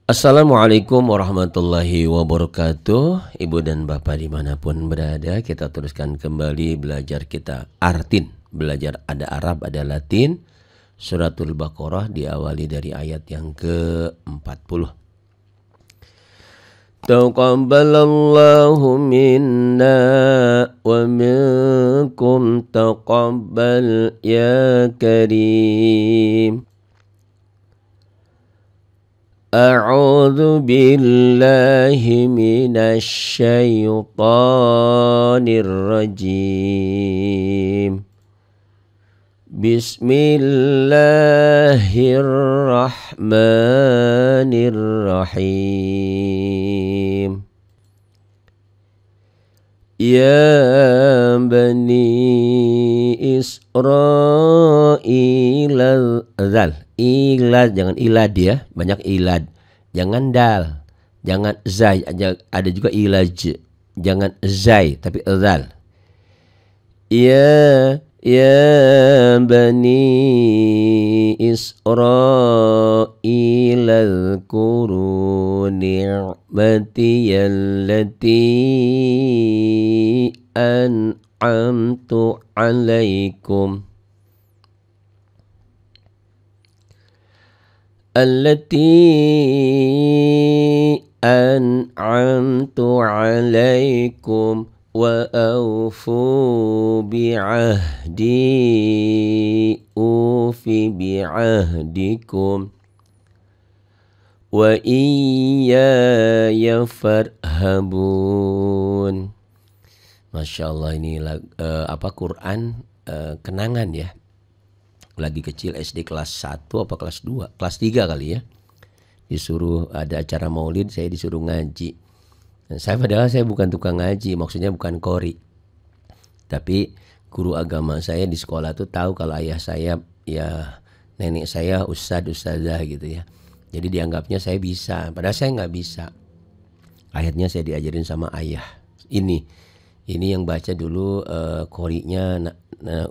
Assalamualaikum warahmatullahi wabarakatuh. Ibu dan bapak dimanapun berada, kita teruskan kembali belajar kita Artin. Belajar ada Arab, ada Latin. Suratul Baqarah diawali dari ayat yang ke-40. Taqabbalallahu minna wa minkum taqabbal ya karim. A'udzu billahi minasy syaithanir rajim. Bismillahirrahmanirrahim. Ya bani Israil zal. Ilad, jangan ilad ya, banyak ilad. Jangan dal, jangan zai, ada juga ilaj. Jangan zai tapi zal. Ya bani Israil azkuru ni'mati allati an'amtu alaikum. Allati an'amtu alaikum wa awfu bi'ahdi ufi bi'ahdikum wa iyaya farhabun. Masya Allah, ini Quran kenangan ya. Lagi kecil SD kelas 1 apa kelas 2, kelas 3 kali ya, disuruh ada acara maulid, saya disuruh ngaji. Padahal saya bukan tukang ngaji, maksudnya bukan qori, tapi guru agama saya di sekolah tuh tahu kalau ayah saya ya nenek saya ustadzah gitu ya, jadi dianggapnya saya bisa, padahal saya nggak bisa. Akhirnya saya diajarin sama ayah, ini yang baca dulu qorinya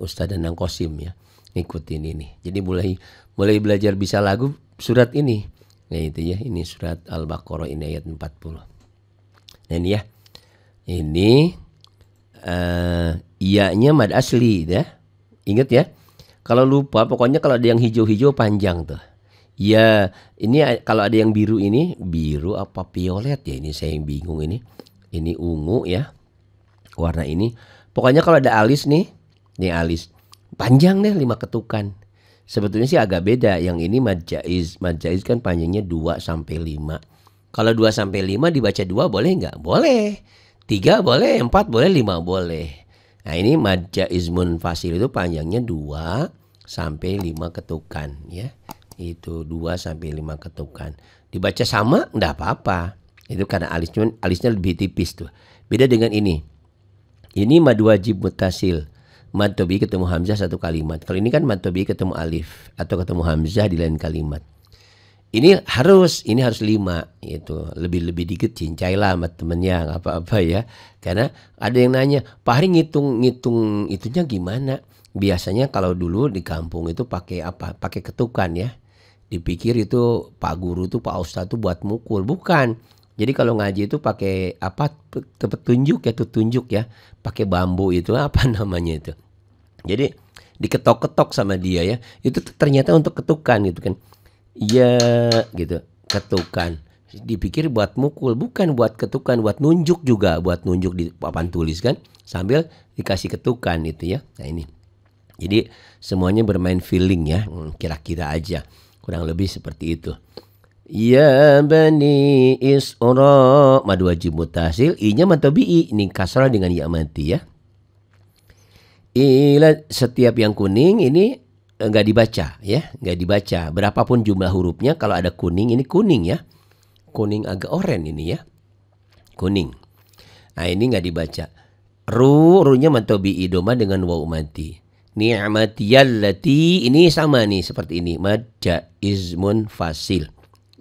Ustadz Danang Qasim ya, ngikutin ini. Jadi mulai belajar bisa lagu surat ini. Nah itu ya, ini surat Al-Baqarah ini ayat 40. Nah ini ya. Ini iya-nya mad asli ya. Ingat ya. Kalau lupa pokoknya kalau ada yang hijau-hijau panjang tuh. Ya, ini kalau ada yang biru ini, biru apa violet ya, ini saya yang bingung ini. Ini ungu ya. Warna ini. Pokoknya kalau ada alis nih alis panjang deh 5 ketukan. Sebetulnya sih agak beda. Yang ini mad jaiz. Mad jaiz kan panjangnya 2 sampai 5. Kalau 2 sampai 5 dibaca 2 boleh enggak? Boleh. 3 boleh, 4 boleh, 5 boleh. Nah, ini mad jaiz munfasil itu panjangnya 2 sampai 5 ketukan ya. Itu 2 sampai 5 ketukan. Dibaca sama enggak apa-apa. Itu karena alisnya lebih tipis tuh. Beda dengan ini. Ini mad wajib muttasil. Mad tabi'i ketemu hamzah satu kalimat. Kalau ini kan mad tabi'i ketemu alif atau ketemu hamzah di lain kalimat. Ini harus 5 itu. Lebih dikit cincailah sama temennya, nggak apa-apa ya. Karena ada yang nanya, Pak Hari ngitung itunya gimana? Biasanya kalau dulu di kampung itu pakai apa? Pakai ketukan ya. Dipikir itu Pak Guru tuh, Pak Ustadz tuh buat mukul. Bukan. Jadi kalau ngaji itu pakai apa? Tunjuk ya. Pakai bambu itu apa namanya itu? Jadi diketok-ketok sama dia ya. Itu ternyata untuk ketukan gitu kan. Ya gitu, ketukan. Dipikir buat mukul, bukan buat ketukan, buat nunjuk juga, buat nunjuk di papan tulis kan, sambil dikasih ketukan itu ya. Nah ini. Jadi semuanya bermain feeling ya, kira-kira aja. Kurang lebih seperti itu. Ya bani Isra, mad wajib muttasil, i-nya mad tabi'i, ini kasrah dengan ya mati ya. Setiap yang kuning ini enggak dibaca ya, enggak dibaca. Berapapun jumlah hurufnya, kalau ada kuning ini kuning ya. Kuning agak oranye ini ya. Kuning. Nah, ini enggak dibaca. Ru-nya mad tabi'i doma dengan waw mati. Ni'matiyallati ini sama nih seperti ini, mad jaiz munfasil.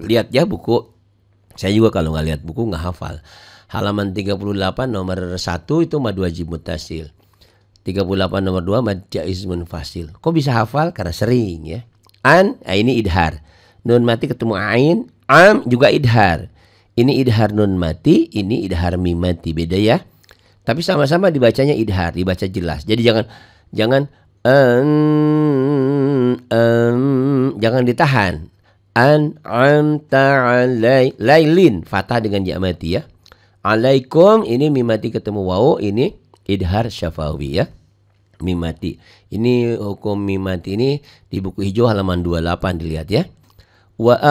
Lihat ya buku. Saya juga kalau enggak lihat buku enggak hafal. Halaman 38 nomor 1 itu mad wajib muttasil. 38 nomor 2 mad jaiz munfasil. Kok bisa hafal? Karena sering ya. An, ini idhar. Nun mati ketemu ain, An'am juga idhar. Ini idhar nun mati, ini idhar mim mati, beda ya. Tapi sama-sama dibacanya idhar, dibaca jelas. Jadi jangan jangan ditahan. An'amta lailin, fathah dengan ya mati ya. Alaikum ini mim mati ketemu waw, ini idhar syafawi ya. Mim mati. Ini hukum mim mati ini di buku hijau halaman 28 dilihat ya. Wa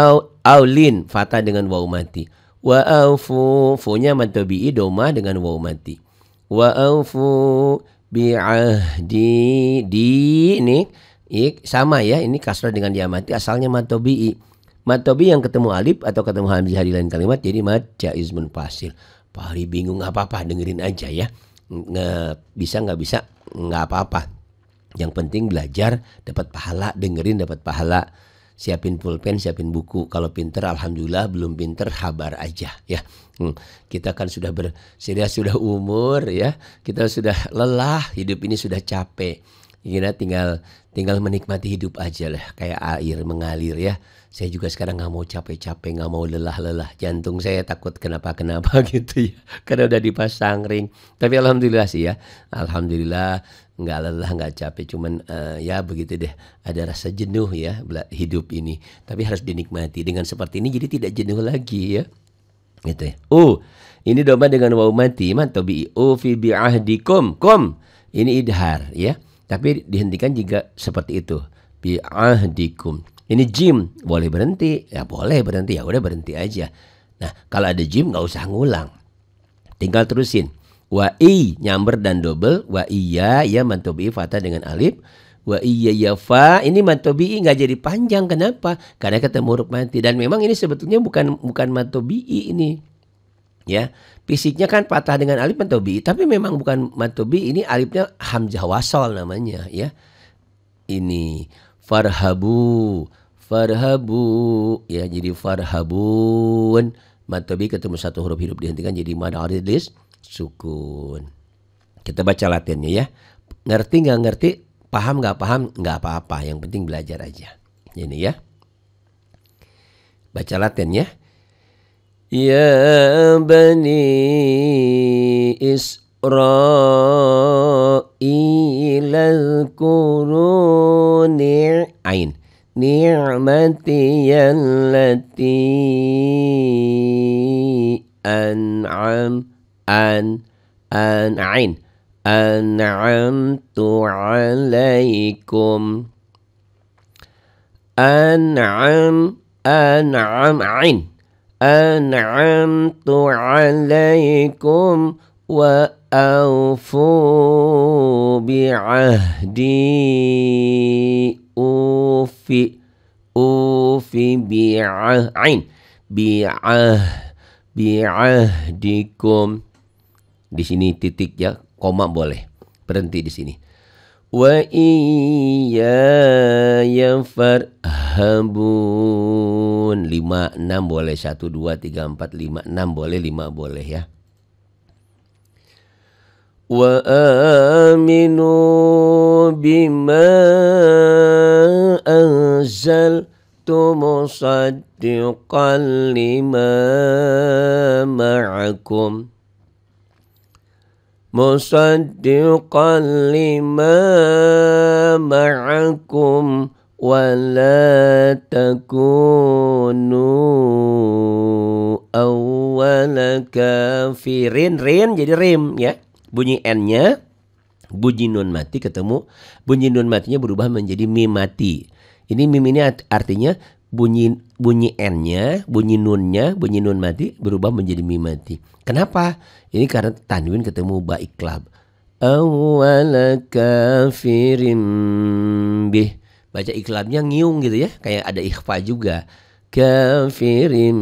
aulin fathah dengan waw mati. Wa aufu fu-nya mad tabi'i doma dengan waw mati. Wa aufu bi'ahdi di ini sama ya, ini kasrah dengan ya mati asalnya mad tabi'i. Mad tabi'i yang ketemu alif atau ketemu hamzah di lain kalimat jadi mad jaiz munfasil. Pak Hari bingung nggak apa-apa, dengerin aja ya. Nggak bisa nggak apa-apa. Yang penting belajar dapat pahala, dengerin dapat pahala. Siapin pulpen, siapin buku. Kalau pinter alhamdulillah, belum pinter habar aja ya. Kita kan sudah sudah umur ya. Kita sudah lelah, hidup ini sudah capek. Kita tinggal menikmati hidup aja lah, kayak air mengalir ya. Saya juga sekarang nggak mau capek-capek, nggak mau lelah-lelah. Jantung saya takut kenapa-kenapa gitu ya. Karena udah dipasang ring. Tapi alhamdulillah sih ya. Alhamdulillah nggak lelah, nggak capek. Cuman ya begitu deh. Ada rasa jenuh ya hidup ini. Tapi harus dinikmati. Dengan seperti ini jadi tidak jenuh lagi ya. Gitu ya. Ini domba dengan waw mati. Mantobi. Fi bi'ahdikum. Ini idhar ya. Tapi dihentikan jika seperti itu. Bi'ahdikum. Ini jim, boleh berhenti? Ya boleh berhenti, ya udah berhenti aja. Nah kalau ada jim nggak usah ngulang. Tinggal terusin. Wa i nyamber dan double. Wa iya ya mantobi fathah dengan alif. Wa iya ya fa ini mantobi nggak jadi panjang. Kenapa? Karena ketemu huruf mati. Dan memang ini sebetulnya bukan mantobi ini. Ya, fisiknya kan patah dengan alif mantobi, tapi memang bukan mantobi, ini alifnya hamzah wasal namanya ya. Ini farhabu ya, jadi farhabun mantobi ketemu satu huruf hidup dihentikan jadi mad aridis sukun. Kita baca latihannya ya. Ngerti nggak ngerti, paham nggak paham nggak apa-apa, yang penting belajar aja. Ini ya. Baca latihannya. Ya bani Israil azkuru ain ni'mati allati an'amtu alaikum an'amtu alaikum wa aufu bi'ahdi ufi bi'ahdikum. Di sini titik ya, koma boleh. Berhenti di sini. Wa iyaya farhabun. 5, 6 boleh. 1, 2, 3, 4, 5, 6 boleh. 5 boleh ya. Wa aminu bima anzaltu musaddiqan lima ma'akum. Musaddiqan lima ma'akum wa la takunu awwala kafirin. Rin jadi rim ya. Bunyi n-nya, bunyi nun mati ketemu, bunyi nun matinya berubah menjadi mim mati. Ini mim ini artinya bunyi n-nya, bunyi nunnya, bunyi nun mati berubah menjadi mim mati. Kenapa? Ini karena tanwin ketemu ba iklab. Awwala kafirin bih. Baca iklabnya ngiung gitu ya, kayak ada ikhfa juga. Kafirin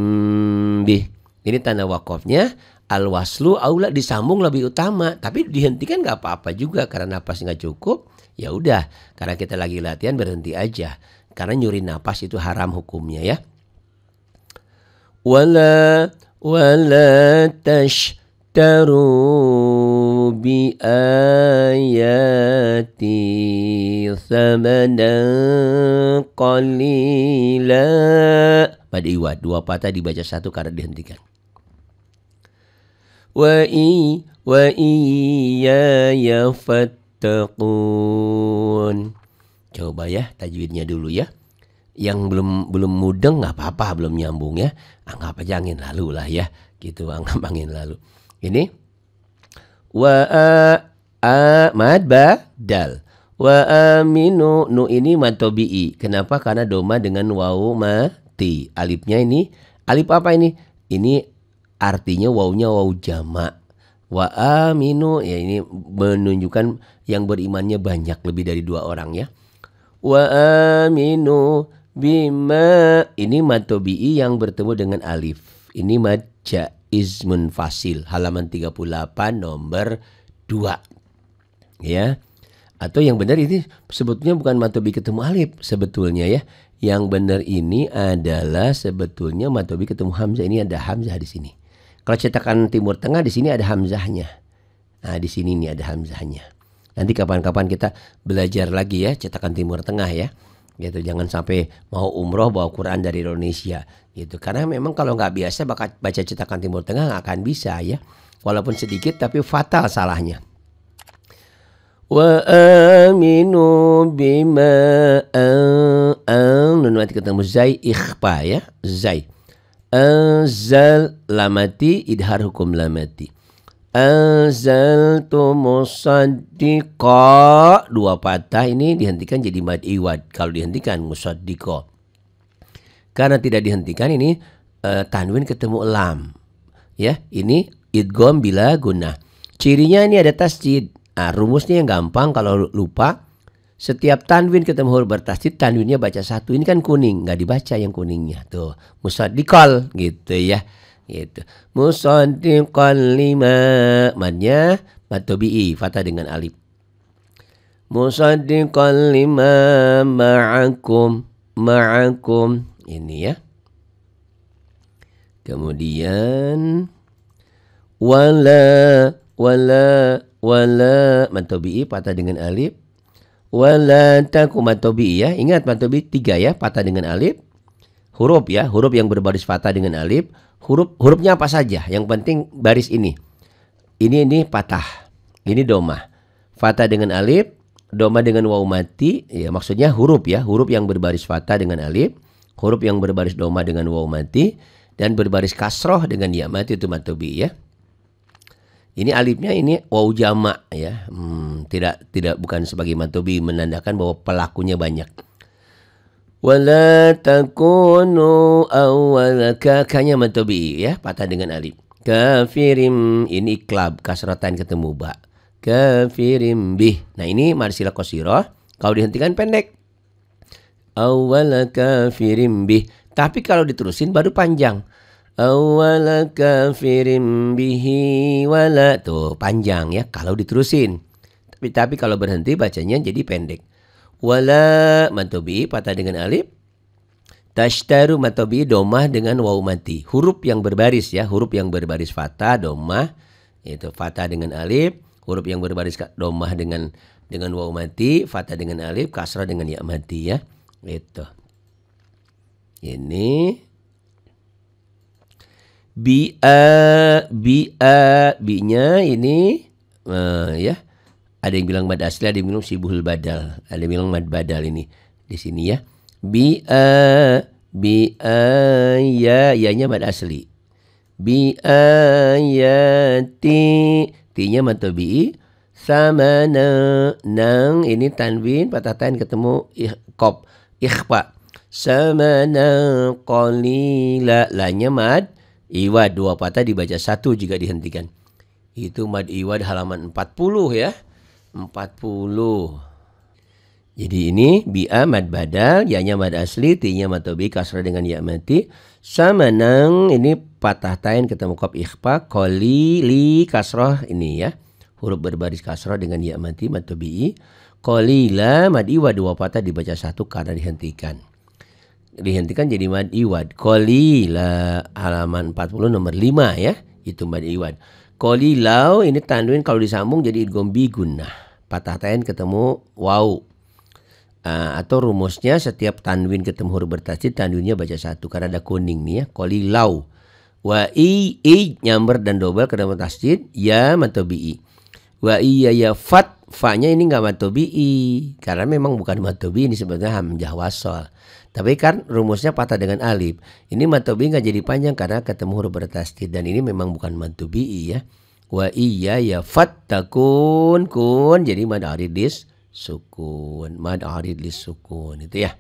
bih. Ini tanda wakofnya. Al-waslu aula disambung lebih utama, tapi dihentikan nggak apa-apa juga karena napas nggak cukup. Ya udah, karena kita lagi latihan berhenti aja. Karena nyuri napas itu haram hukumnya ya. Wala tashtaru bi ayati thamanan qalila. mad iwad. Dua patah dibaca satu karena dihentikan. Wa iyaya fattaqun. Coba ya tajwidnya dulu ya. Yang belum mudeng nggak apa-apa, belum nyambung ya. Anggap aja angin lalu lah ya. Gitu, anggap angin lalu. Ini wa mad badal. Wa aminu, nu ini mad tabi'i. Kenapa? Karena doma dengan wawu mati. Alifnya ini alif apa ini? Ini artinya wawunya wawu jamak. Wa aminu ya, ini menunjukkan yang berimannya banyak, lebih dari 2 orang ya. Wa aminu bima, ini mad tabi'i yang bertemu dengan alif. Ini mad jaiz munfasil, halaman 38 nomor 2. Ya. Atau yang benar ini sebetulnya bukan mad tabi'i ketemu alif sebetulnya ya. Yang benar ini adalah sebetulnya mad tabi'i ketemu hamzah. Ini ada hamzah di sini. Kalau cetakan Timur Tengah di sini ada hamzahnya. Nah, di sini nih ada hamzahnya. Nanti kapan-kapan kita belajar lagi ya cetakan Timur Tengah ya. Gitu, jangan sampai mau umroh bawa Quran dari Indonesia gitu. Karena memang kalau nggak biasa baca cetakan Timur Tengah nggak akan bisa ya. Walaupun sedikit tapi fatal salahnya. Wa aminu bima nun mati ketemu zai ikhfa ya, zai. Anzal lamati idhar hukum lamati. Anzaltu musaddiqa, 2 patah ini dihentikan jadi mad iwad. Kalau dihentikan musaddiqa. Karena tidak dihentikan ini tanwin ketemu lam. Ya, ini idgham bila gunnah. Cirinya ini ada tasjid. Nah, rumusnya yang gampang kalau lupa. Setiap tanwin ketemu huruf bertasjid, tanwinnya baca satu. Ini kan kuning, nggak dibaca yang kuningnya. Tuh, musaddiqal gitu ya. Gitu. Musaddiqal lima, madnya mad tabi'i, fathah dengan alif. Musaddiqal lima ma'akum, ma'akum. Ini ya. Kemudian wala mad tabi'i, fathah dengan alif. Wala takum mad tabi'i ya. Ingat mad tabi'i 3 ya, fathah dengan alif. Huruf ya, huruf yang berbaris fathah dengan alif. Hurufnya apa saja, yang penting baris ini. Ini patah. Ini domah. Fathah dengan alif, domah dengan wawu mati. Ya, maksudnya huruf ya, huruf yang berbaris fathah dengan alif, huruf yang berbaris domah dengan wawu mati, dan berbaris kasroh dengan ya mati, itu mad tabi'i ya. Ini alifnya ini wawu jamak ya. Tidak bukan sebagai mad tabi'i, menandakan bahwa pelakunya banyak. Wala takunu awwala, kakanya mad tabi'i ya, patah dengan alif. Kafirim, ini iklab, kasratan ketemu ba. Kafirim bih. Nah, ini mad silah qasirah, kalau dihentikan pendek. Awwala kafirim bih. Tapi kalau diterusin baru panjang. Awwala kafirim bihi wala, tuh panjang ya kalau diterusin. Tapi kalau berhenti bacanya jadi pendek. Wala mad tabi'i patah dengan alif. Tashtaru mad tabi'i domah dengan wawu mati. Huruf yang berbaris ya, huruf yang berbaris fathah domah itu fathah dengan alif. Huruf yang berbaris domah dengan wawu mati, fathah dengan alif, kasrah dengan ya mati ya. Itu. Ini bi-nya ini ya. Ada yang bilang mad asli, ada yang bilang sibul badal, ada yang bilang mad badal ini di sini ya. Ya-nya mad asli. Bi-ayati, ti-nya mad tabi'i. Sama nang ini tanwin patah tain ketemu ikhfa. Sama nang qalila, la-nya mad iwad, 2 patah dibaca 1 jika dihentikan. Itu mad iwad halaman 40 ya. 40. Jadi ini bi'a mad badal, ya-nya mad asli, ti-nya mad tabi'i kasrah dengan ya mati. Sama nang ini patah tain ketemu qaf ikhfa, qalili kasrah ini ya. Huruf berbaris kasrah dengan ya mati mad tabi'i. Qalila mad iwad, 2 patah dibaca 1 karena dihentikan. Dihentikan jadi mad iwad. Qalila halaman 40 nomor 5 ya. Itu mad iwad. Qalilau ini tanwin kalau disambung jadi idgham bi gunnah. Patah tain ketemu waw. Atau rumusnya setiap tanwin ketemu huruf bertasydid, tanwinnya baca satu karena ada kuning nih ya. Qalilau. Wa i nyamber dan dobel ketemu tasydid, ya matobi'i. Wa iya ya fat, fa-nya ini enggak matobi'i karena memang bukan matobi'i, ini sebenarnya hamzah wasal. Tapi kan rumusnya patah dengan alif. Ini matobi'i enggak jadi panjang karena ketemu huruf bertasydid dan ini memang bukan matobi'i ya. Wa iya ya fattakun, kun jadi mad arid lis sukun, mad arid lis sukun itu ya.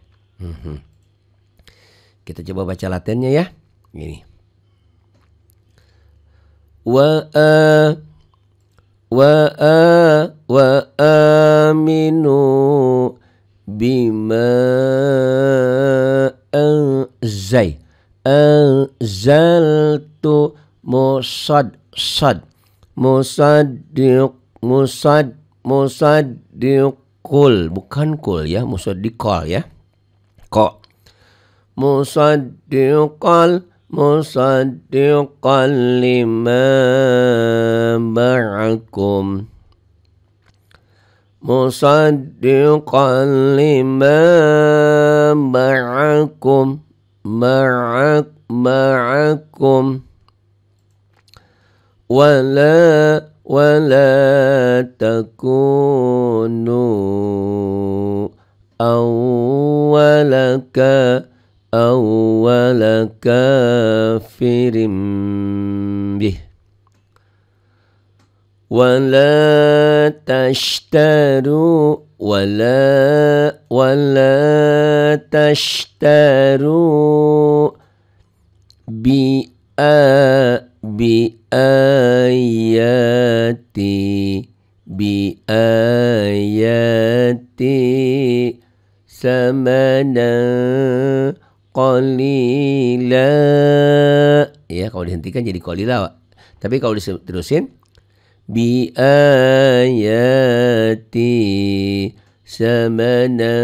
Kita coba baca latennya ya. Gini. Wa aminu bima anzaltu musaddiqul, bukan kul ya, musaddiqal ya. Kok musaddiqal lima ma'akum, musaddiqan lima ma'akum, ma'akum wala takunu awwala kafirin bih, wala tashtaru bi ayati samana qalila ya. Kalau dihentikan jadi qalila, tapi kalau diterusin bi ayati samana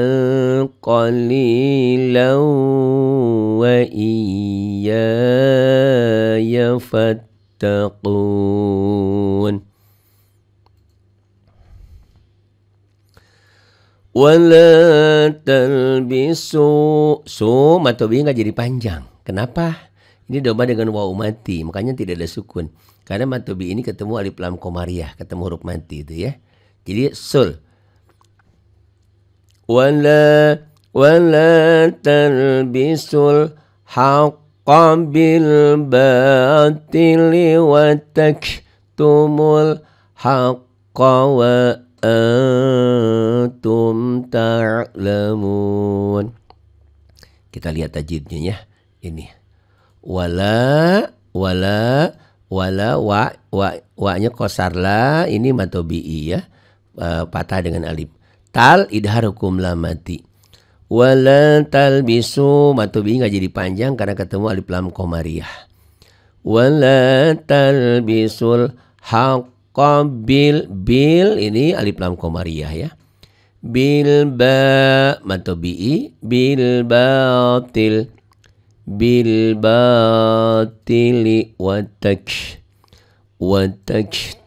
qalila wa iyaya fattaqun. Wala talbisu, matobi nggak jadi panjang. Kenapa? Ini domba dengan wawu mati, makanya tidak ada sukun. Karena matobi ini ketemu alif lam komariah, ketemu huruf mati itu ya. Jadi sul. Wala talbisul haqqa bil batili wa taktumul haqqa wa antum ta'lamun. Kita lihat tajwidnya ya. Ini wala wa-nya qasar la, ini matobi'i ya, patah dengan alif. Tal idhar hukum lam mati. Wala talbisu, matobi'i nggak jadi panjang karena ketemu alif lam komariah. Wala talbisul bil ini alif lam komariah ya. Bil ba matobi'i, bil batili wa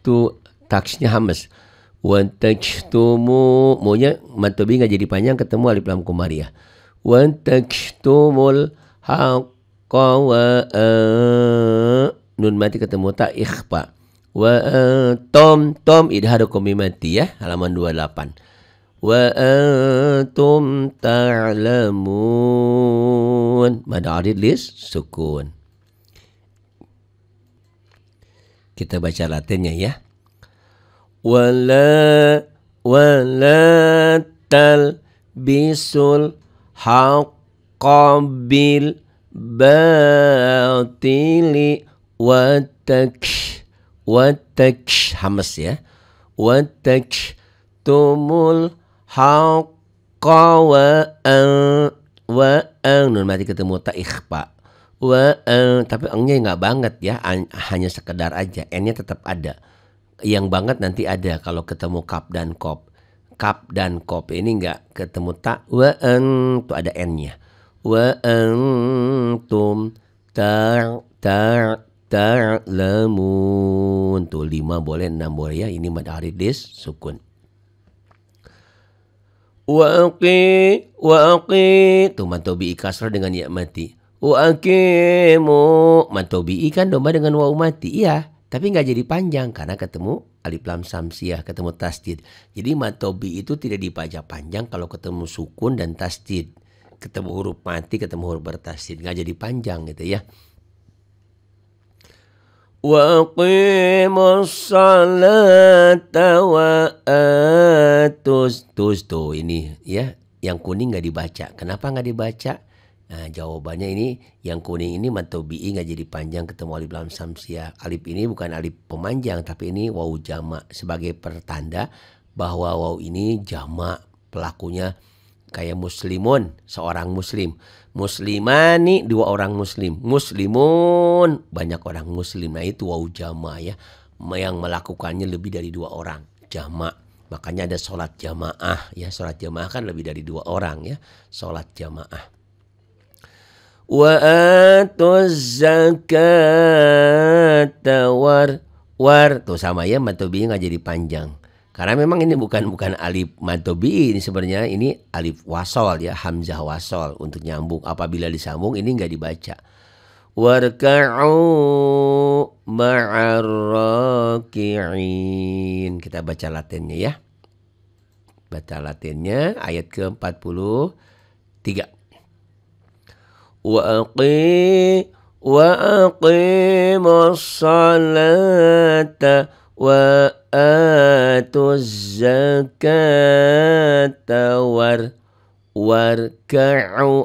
tu taksnya hamas. Wa taktumu, maunya matobi'i nggak jadi panjang ketemu alif lam komariah. Wa taktumul haqqa wa nun mati ketemu ta ikhfa. Wa tom idhar hukum mati ya, halaman 28. Wa antum ta'lamun, mad arid lis sukun. Kita baca latennya ya. Wala talbisul haqqa bil batili wa hamas ya. Wa taktumul haqqa wa nun mati ketemu ta ikhfa. Tapi engnya nggak banget ya, hanya sekedar aja, n-nya tetap ada. Yang banget nanti ada kalau ketemu kap dan kop. Kap dan kop ini nggak ketemu ta, wa tuh ada n-nya. Wa antum ta'lamun. Tuh 5 boleh, 6 boleh ya. Ini mad arid lis sukun. Waqi tuh matobi kasrah dengan ya mati. Waqimu matobi kan domba dengan waw mati. Iya, tapi nggak jadi panjang karena ketemu alif lam samsiah, ketemu tasdid. Jadi matobi itu tidak dibaca panjang kalau ketemu sukun dan tasdid. Ketemu huruf mati, ketemu huruf bertasdid, nggak jadi panjang gitu ya. Waqimus salata wa atus tuh ini ya, yang kuning nggak dibaca. Kenapa nggak dibaca? Nah, jawabannya ini yang kuning ini matobi'i nggak jadi panjang ketemu alif lam samsiah. Alif ini bukan alif pemanjang tapi ini waw jamak sebagai pertanda bahwa waw ini jamak, pelakunya kayak muslimun, seorang muslim. Muslimani, dua orang muslim. Muslimun, banyak orang muslim. Nah itu waw jamak ya, yang melakukannya lebih dari dua orang, jamak. Makanya ada sholat jamaah ya, sholat jamaah kan lebih dari dua orang ya, sholat jamaah. Wa atuz zakata war tuh sama ya, matobi nggak jadi panjang. Karena memang ini bukan alif matobi, ini sebenarnya ini alif wasol ya, hamzah wasol untuk nyambung. Apabila disambung ini nggak dibaca. Warka'u ma'ar raki'in. Kita baca latinnya ya. Baca latinnya ayat ke-43. Waqimus salata wa atuz zakata warka'u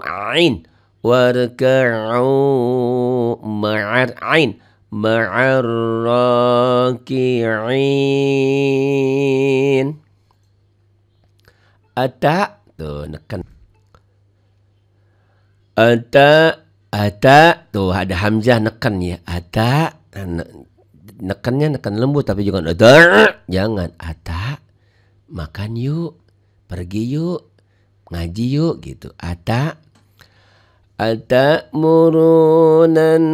ma'ar raki'in. Ata tuh neken. Ata tuh ada hamzah neken ya. Ata nekennya neken lembut tapi juga ada. Jangan ata makan yuk, pergi yuk, ngaji yuk gitu. Ata murunan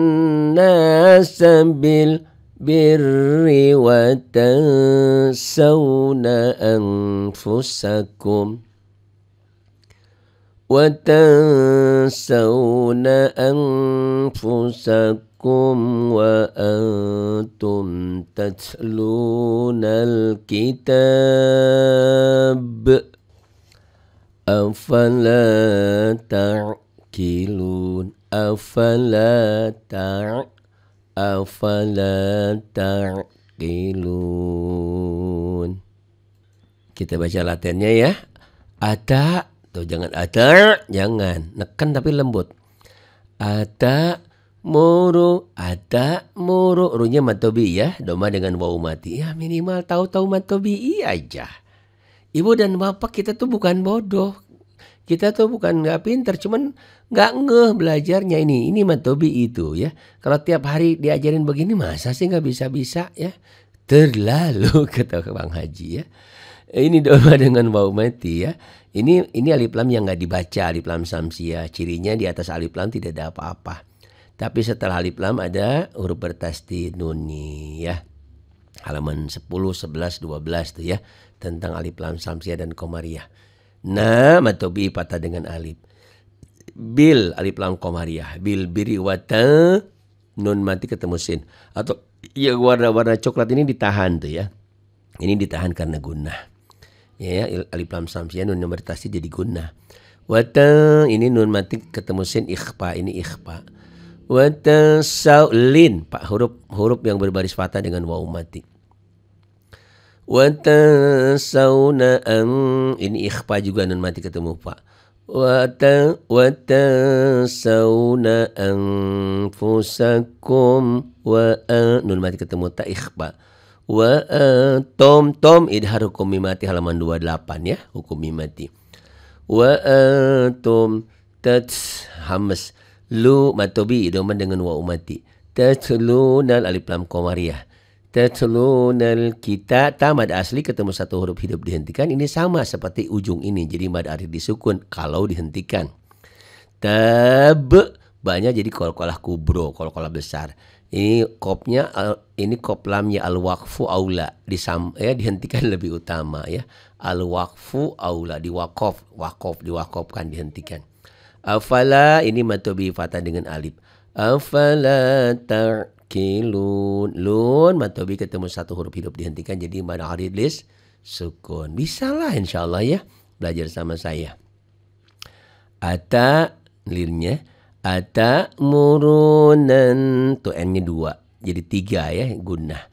nasa bil birri wa tansawna anfusakum wa tansawna anfusakum wa antum tatlunal kitab afala ta'qilun afala ta'qilun. Kita baca latinnya ya. Ata tuh jangan ata, jangan neken tapi lembut. Ata muru, runya matobi ya, doma dengan waw mati. Ya minimal tahu matobi aja. Ibu dan bapak kita tuh bukan bodoh. Kita tuh bukan nggak pinter, cuman nggak ngeh belajarnya ini matobi itu ya. Kalau tiap hari diajarin begini masa sih nggak bisa ya? Terlalu kata Bang Haji ya. Ini doma dengan waw mati ya. Ini alif lam yang nggak dibaca, alif lam samsiah. Cirinya di atas alif lam tidak ada apa-apa. Tapi setelah alif lam ada huruf bertasdid nuni ya. Halaman 10, 11, 12 tuh ya. Tentang alif lam samsiah dan komariah. Nah, matobi patah dengan alif. Bil alif lam komariah. Bil biri wata nun mati ketemu sin. Atau ya warna-warna coklat ini ditahan tuh ya. Ini ditahan karena gunnah. Ya, alif lam samsiah nun bertasdid jadi gunnah. Wata ini nun mati ketemu sin ikhfa, ini ikhfa. Wata saulin, pak huruf yang berbaris fathah dengan waw mati. Wata sauna ini ikhfa juga nun mati ketemu pak. Wata sauna anfusakum wa nun mati ketemu ta ikhfa. Wa tom idhar hukum mimati halaman 28 ya, hukum mimati. Wa tom tats hamas lu matobi idoman dengan wa umati. Tatlunal alif lam komariah. Tatlunal kita tamad asli ketemu satu huruf hidup dihentikan, ini sama seperti ujung ini jadi mad arid disukun kalau dihentikan. Tab banyak jadi qalqalah kubro, qalqalah besar. Ini kopnya ini kop lamnya al-waqfu aula dihentikan lebih utama ya. Al-waqfu aula diwakofkan dihentikan. Afala ini matobi fatah dengan alif. Afala ta'qilun. Lun matobi ketemu satu huruf hidup dihentikan jadi mad arid lis sukun. Bisalah insyaallah ya belajar sama saya. Ata lirnya ata murunan tuh n-nya 2 jadi 3 ya gunnah.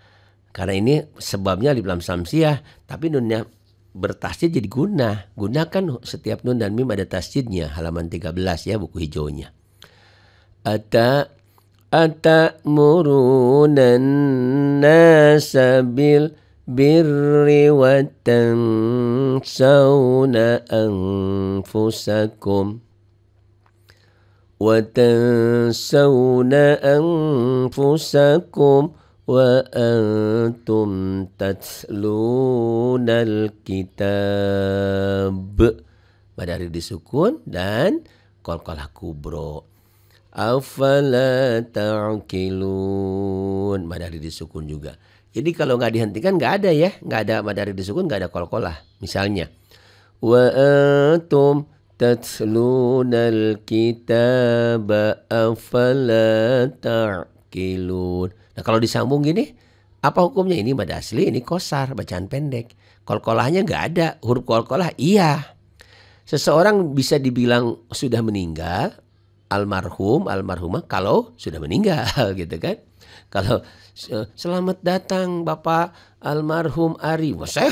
Karena ini sebabnya alif lam samsiah tapi nunnya bertasjid jadi gunnah. Gunakan setiap nun dan mim ada tasjidnya halaman 13 ya buku hijaunya. Ata murunan nasabil birri wa tansawna anfusakum wa tansawna anfusakum wa antum tatlunal kitab. Madari disukun dan qalqalah kubro. Afala ta'qilun. Madari disukun juga. Jadi kalau nggak dihentikan nggak ada ya, nggak ada madari disukun, nggak ada qalqalah. Misalnya, wa antum tatlunal kitaba afala ta'qilun. Nah kalau disambung gini, apa hukumnya? Ini mad asli, ini qasar, bacaan pendek. Qalqalahnya nggak ada, huruf qalqalah iya. Seseorang bisa dibilang sudah meninggal, almarhum, almarhumah kalau sudah meninggal gitu kan. Kalau selamat datang Bapak almarhum Ari. Wah, saya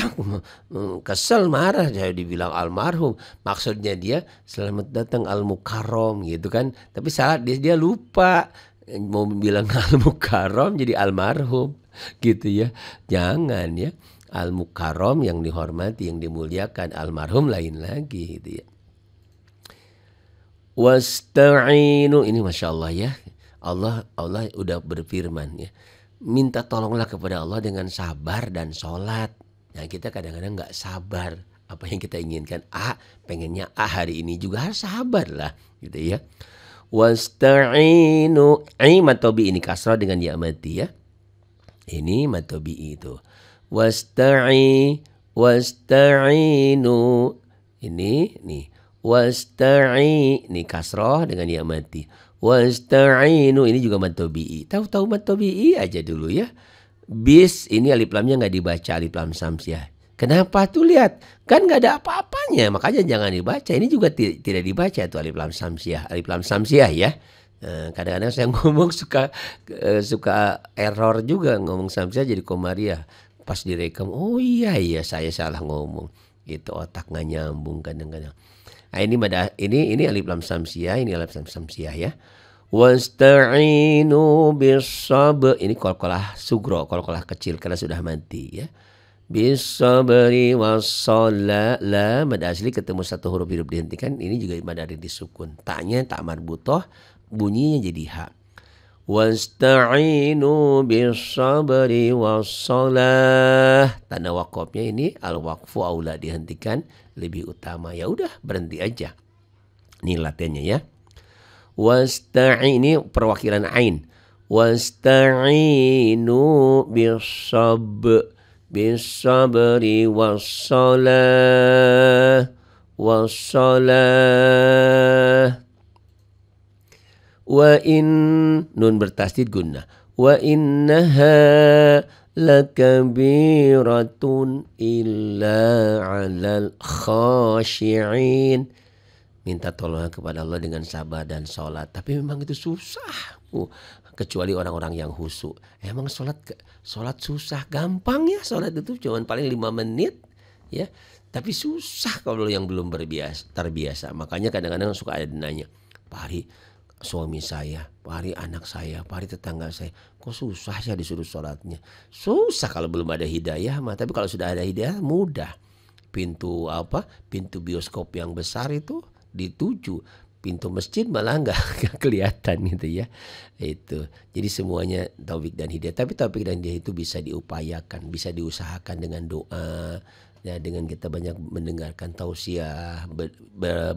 kesel marah saya dibilang almarhum. Maksudnya dia selamat datang al-mukarram gitu kan. Tapi salah dia lupa mau bilang al-mukarram jadi almarhum gitu ya. Jangan ya. Al-mukarram yang dihormati, yang dimuliakan, almarhum lain lagi gitu ya. Wasta'inu ini Masya Allah ya. Allah udah berfirman ya. Minta tolonglah kepada Allah dengan sabar dan sholat. Nah kita kadang-kadang gak sabar. Apa yang kita inginkan pengennya hari ini juga harus sabar lah gitu ya. Wasta'inu matobi ini kasrah dengan ya mati ya. Ini matobi itu. Wasta'inu ini nih. Ini kasroh dengan ya mati. Wasta'inu ini juga mad tabi'i. Tahu mad tabi'i aja dulu ya. Bis ini alif lamnya nggak dibaca, alif lam samsiah. Kenapa tuh lihat? Kan nggak ada apa-apanya, makanya jangan dibaca. Ini juga tidak dibaca tuh alif lam samsiah ya. Kadang-kadang saya ngomong suka error juga ngomong samsiah jadi komariah. Pas direkam, oh iya saya salah ngomong. Gitu otak nggak nyambung kadang-kadang. Nah, ini alif lam samsiah, ini alif lam samsiah ya. Wasta'inu bis-sabr. Ini qalqalah sugro, qalqalah kecil karena sudah mati ya. Bis-sabri was-shalah. La mad asli ketemu satu huruf hidup dihentikan, ini juga mad asli disukun. Ta'nya tak marbutoh, bunyinya jadi ha. Wasta'inu bis-sabri was-shalah. Tanda wakofnya ini al-waqfu aula dihentikan lebih utama. Ya udah berhenti aja. Ini latihannya ya. Ini perwakilan ain. Wasta'inu bis-sabri was-shalah. Wa in nun bertasdid gunnah. Wa innaha lakabiratun illa 'alal khashi'in. Minta tolong kepada Allah dengan sabar dan sholat. Tapi memang itu susah. Kecuali orang-orang yang khusyuk. Emang sholat susah. Gampang ya sholat itu cuma paling 5 menit ya. Tapi susah kalau yang belum terbiasa. Makanya kadang-kadang suka ada nanya, Pak Hari, suami saya, Pak Hari anak saya, Pak Hari tetangga saya, kok susah ya disuruh sholatnya? Susah kalau belum ada hidayah mah. Tapi kalau sudah ada hidayah mudah. Pintu bioskop yang besar itu dituju, pintu masjid malah nggak kelihatan gitu ya. Itu jadi semuanya taufik dan hidayah. Tapi taufik dan hidayah itu bisa diupayakan, bisa diusahakan dengan doa ya, dengan kita banyak mendengarkan tausiah,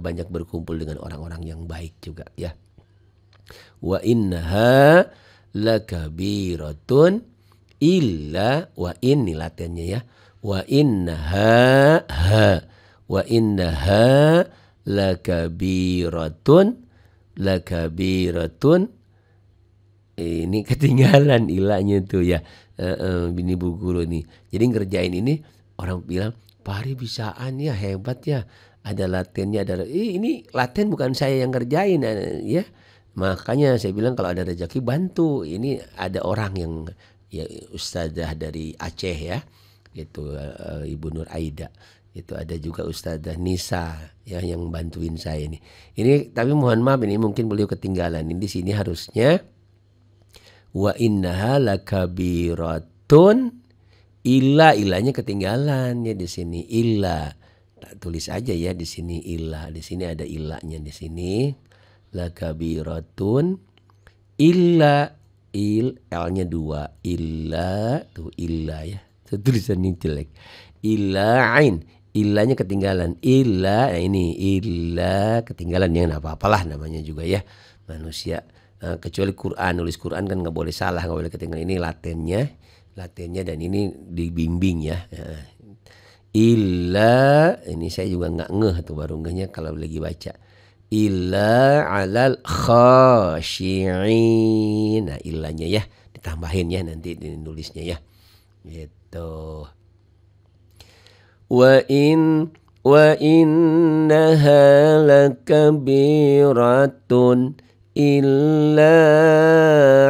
banyak berkumpul dengan orang-orang yang baik juga ya. Wa innaha lakabiratun illa wa ini latihannya ya. Wa innaha ha wa innaha lakabiratun ini ketinggalan ilahnya tuh ya. Bini Bu Guru nih. Jadi ngerjain ini orang bilang, Pak Ari bisaan ya, hebat ya. Ada latihannya, ada ini latihan bukan saya yang ngerjain ya. Makanya saya bilang kalau ada rezeki bantu. Ini ada orang yang ya ustazah dari Aceh ya. Itu Ibu Nur Aida. Itu ada juga Ustazah Nisa ya yang bantuin saya ini. Ini tapi mohon maaf ini mungkin beliau ketinggalan. Ini di sini harusnya wa innaha lakabiratun ilahnya ketinggalan ya di sini illa. Tulis aja ya di sini illa. Di sini ada ilahnya di sini. Lakabiratun illa L-nya 2 illa tuh illa ya. Tulisan ini jelek. Illa'in ilahnya ketinggalan illa ini illa ketinggalan ya nggak apa-apalah namanya juga ya manusia kecuali Quran nulis Quran kan nggak boleh salah nggak boleh ketinggalan ini latennya dan ini dibimbing ya illa ini saya juga nggak ngeh tuh baru ngehnya kalau lagi baca illa alal khashi'in nah illanya ya ditambahin ya nanti nulisnya ya gitu. Wa innaha lakabiratun illa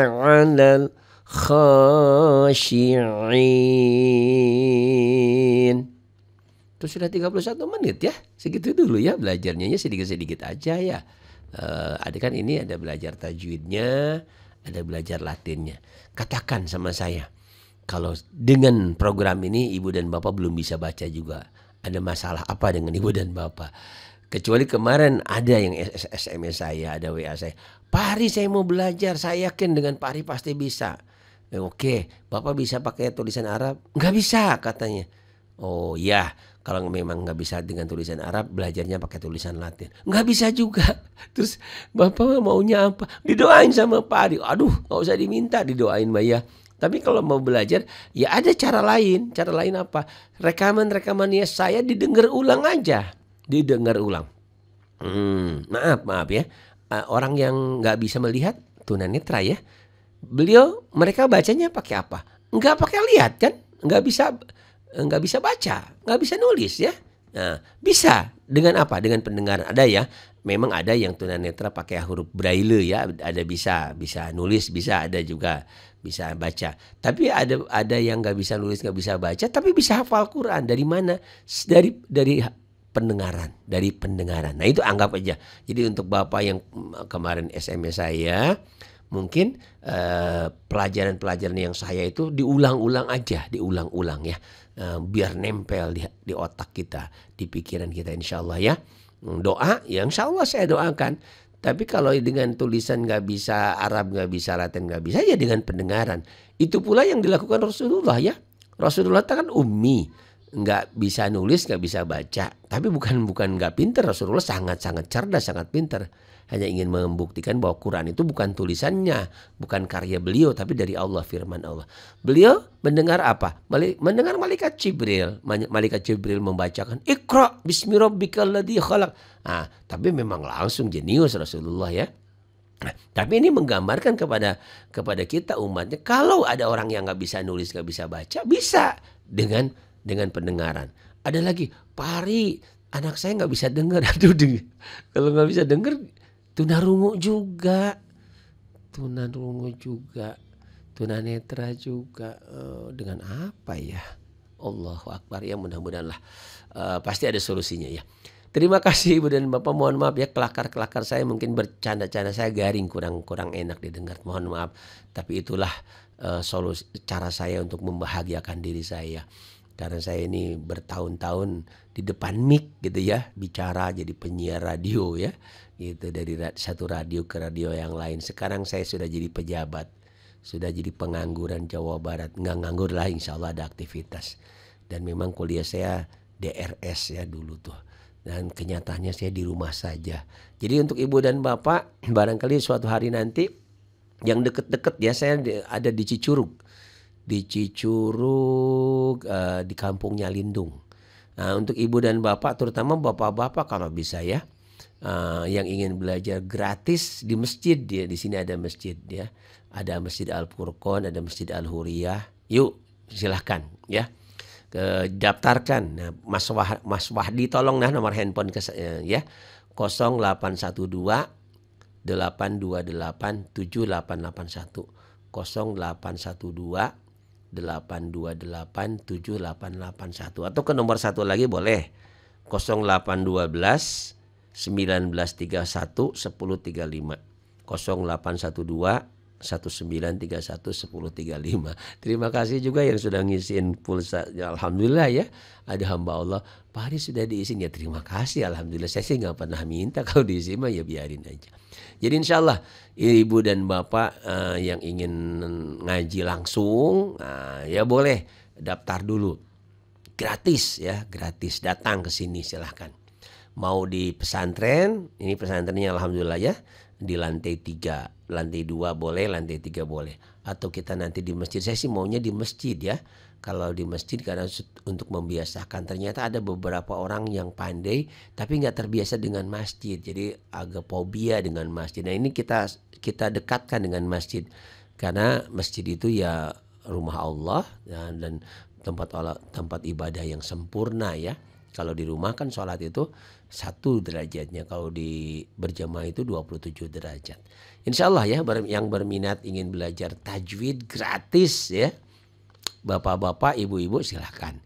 'alal khashi'in. Itu sudah 31 menit ya. Segitu dulu ya belajarnya sedikit-sedikit aja ya. Ada kan ini ada belajar tajwidnya, ada belajar latinnya. Katakan sama saya. Kalau dengan program ini ibu dan bapak belum bisa baca juga. Ada masalah apa dengan ibu dan bapak? Kecuali kemarin ada yang SMS saya, ada WA saya. Pak Ari saya mau belajar, saya yakin dengan Pak Ari pasti bisa. Oke, bapak bisa pakai tulisan Arab? Nggak bisa katanya. Oh ya, kalau memang nggak bisa dengan tulisan Arab, belajarnya pakai tulisan Latin. Nggak bisa juga. Terus bapak maunya apa? Didoain sama Pak Ari. Aduh, nggak usah diminta, didoain Mbak ya. Tapi kalau mau belajar, ya ada cara lain. Cara lain apa? Rekaman-rekamannya saya didengar ulang aja. Didengar ulang. Maaf ya. Orang yang nggak bisa melihat, tunanetra ya. Mereka bacanya pakai apa? Nggak pakai lihat kan? Nggak bisa baca, nggak bisa nulis ya. Nah, bisa dengan apa? Dengan pendengaran. Ada ya. Memang ada yang tunanetra pakai huruf braille ya. Ada bisa nulis, bisa ada juga. Bisa baca, tapi ada yang nggak bisa nulis nggak bisa baca, tapi bisa hafal Quran. Dari mana? Dari pendengaran. Nah itu anggap aja. Jadi untuk bapak yang kemarin SMS saya, mungkin pelajaran-pelajaran yang saya itu diulang-ulang ya, biar nempel di otak kita, di pikiran kita, insya Allah ya. Doa, ya insya Allah saya doakan. Tapi kalau dengan tulisan nggak bisa, Arab nggak bisa, Latin nggak bisa, ya dengan pendengaran. Itu pula yang dilakukan Rasulullah ya. Rasulullah kan ummi, nggak bisa nulis, nggak bisa baca. Tapi bukan nggak pinter. Rasulullah sangat cerdas, sangat pinter. Hanya ingin membuktikan bahwa Quran itu bukan tulisannya, bukan karya beliau, tapi dari Allah, firman Allah. Beliau mendengar apa? Mendengar malaikat Jibril. Malaikat Jibril membacakan, Iqra bismi rabbikal ladzi khalaq. Nah, tapi memang langsung jenius Rasulullah ya. Nah, tapi ini menggambarkan kepada kita umatnya, kalau ada orang yang nggak bisa nulis, nggak bisa baca, bisa dengan pendengaran. Ada lagi, Pari, anak saya nggak bisa dengar. Aduh, kalau nggak bisa dengar, tunarungu juga, tunanetra juga. Dengan apa ya? Allahu Akbar ya, mudah-mudahan lah. Pasti ada solusinya ya. Terima kasih Ibu dan Bapak, mohon maaf ya kelakar saya mungkin bercanda-canda saya garing, kurang enak didengar, mohon maaf. Tapi itulah solusi cara saya untuk membahagiakan diri saya. Karena saya ini bertahun-tahun di depan mic gitu ya, bicara jadi penyiar radio ya. Gitu, dari satu radio ke radio yang lain. Sekarang saya sudah jadi pejabat, sudah jadi pengangguran Jawa Barat. Nggak nganggur lah, insya Allah ada aktivitas. Dan memang kuliah saya DRS ya dulu tuh. Dan kenyataannya saya di rumah saja. Jadi untuk Ibu dan Bapak, barangkali suatu hari nanti Yang deket-deket ya, saya ada di Cicurug. Di Cicurug, di kampungnya Lindung. Nah, untuk ibu dan bapak, terutama bapak-bapak kalau bisa ya, yang ingin belajar gratis di masjid, dia di sini ada masjid ya, ada Masjid Al Furqon, ada Masjid Al Huriyah. Yuk silahkan ya, daftarkan. Nah, Mas Wahdi tolong nah nomor handphone ya 0812 828 7881 0812 828 7881 atau ke nomor satu lagi boleh 0812 1931 1035 0812 1931 1035. Terima kasih juga yang sudah ngisiin pulsa. Ya, alhamdulillah ya, ada hamba Allah, Pak Haris sudah diisiin ya, terima kasih. Alhamdulillah, saya sih nggak pernah minta, kalau diisi mah ya biarin aja. Jadi insya Allah ibu dan bapak yang ingin ngaji langsung, ya boleh daftar dulu, gratis ya, gratis, datang ke sini silahkan. Mau di pesantren, ini pesantrennya alhamdulillah ya, di lantai 3, lantai 2 boleh, lantai 3 boleh. Atau kita nanti di masjid, saya sih maunya di masjid ya. Kalau di masjid karena untuk membiasakan, ternyata ada beberapa orang yang pandai tapi nggak terbiasa dengan masjid, jadi agak fobia dengan masjid. Nah ini kita dekatkan dengan masjid, karena masjid itu ya rumah Allah ya, dan tempat ibadah yang sempurna ya. Kalau di rumah kan sholat itu 1 derajatnya, kalau di berjamaah itu 27 derajat. Insya Allah ya, yang berminat ingin belajar tajwid gratis ya, bapak-bapak, ibu-ibu silahkan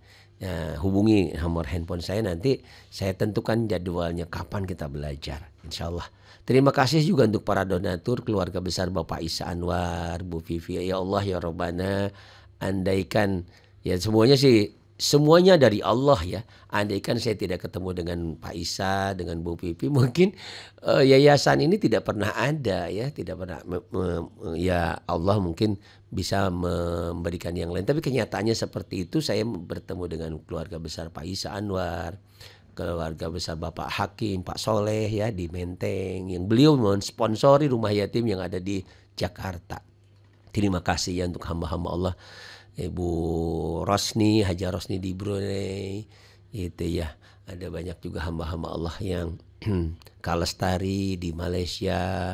hubungi nomor handphone saya, nanti saya tentukan jadwalnya kapan kita belajar, insya Allah. Terima kasih juga untuk para donatur, keluarga besar Bapak Isa Anwar, Bu Vivi. Ya Allah ya Robbana, andaikan ya semuanya dari Allah ya. Andaikan saya tidak ketemu dengan Pak Isa, dengan Bu Pipi, mungkin yayasan ini tidak pernah ada ya, tidak pernah. Ya Allah mungkin bisa memberikan yang lain. Tapi kenyataannya seperti itu. Saya bertemu dengan keluarga besar Pak Isa Anwar, keluarga besar Bapak Hakim, Pak Soleh ya di Menteng, yang beliau mensponsori rumah yatim yang ada di Jakarta. Terima kasih ya untuk hamba-hamba Allah. Ibu Rosni, Haja Rosni di Brunei, itu ya. Ada banyak juga hamba-hamba Allah yang Kalestari di Malaysia,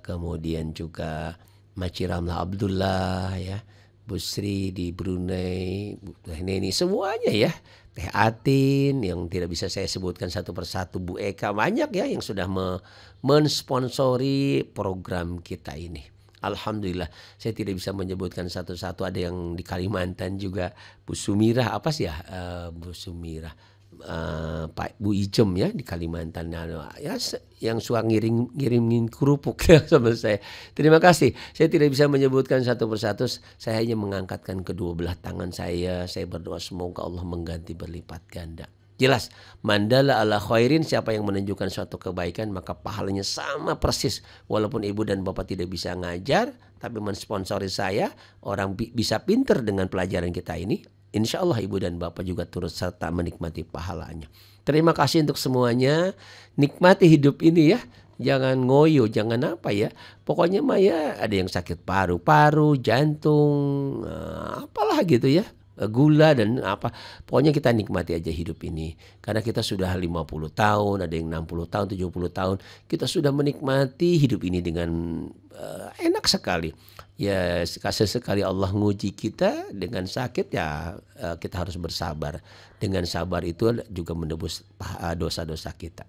kemudian juga Maci Ramlah Abdullah ya, Bu Sri di Brunei, Bu Neni, semuanya ya. Teh Atin yang tidak bisa saya sebutkan satu persatu, Bu Eka, banyak ya yang sudah mensponsori program kita ini. Alhamdulillah, saya tidak bisa menyebutkan satu-satu. Ada yang di Kalimantan juga, Bu Sumirah, apa sih ya, Bu Sumirah, Pak Bu Ijem ya di Kalimantan ya, yang suka ngirimin kerupuk ya sama saya. Terima kasih. Saya tidak bisa menyebutkan satu persatu. Saya hanya mengangkatkan kedua belah tangan saya berdoa semoga Allah mengganti berlipat ganda. Jelas, mandala ala khairin, siapa yang menunjukkan suatu kebaikan maka pahalanya sama persis. Walaupun ibu dan bapak tidak bisa ngajar, tapi mensponsori saya, orang bisa pinter dengan pelajaran kita ini. Insya Allah ibu dan bapak juga turut serta menikmati pahalanya. Terima kasih untuk semuanya. Nikmati hidup ini ya. Jangan ngoyo, jangan apa ya. Pokoknya mah ya, ada yang sakit paru-paru, jantung, apalah gitu ya, gula dan apa. Pokoknya kita nikmati aja hidup ini. Karena kita sudah 50 tahun, ada yang 60 tahun, 70 tahun. Kita sudah menikmati hidup ini dengan enak sekali. Ya sekali Allah nguji kita dengan sakit ya, kita harus bersabar. Dengan sabar itu juga menebus dosa-dosa kita.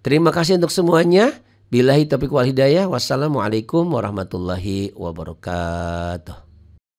Terima kasih untuk semuanya. Billahi taufiq wal hidayah. Wassalamualaikum warahmatullahi wabarakatuh.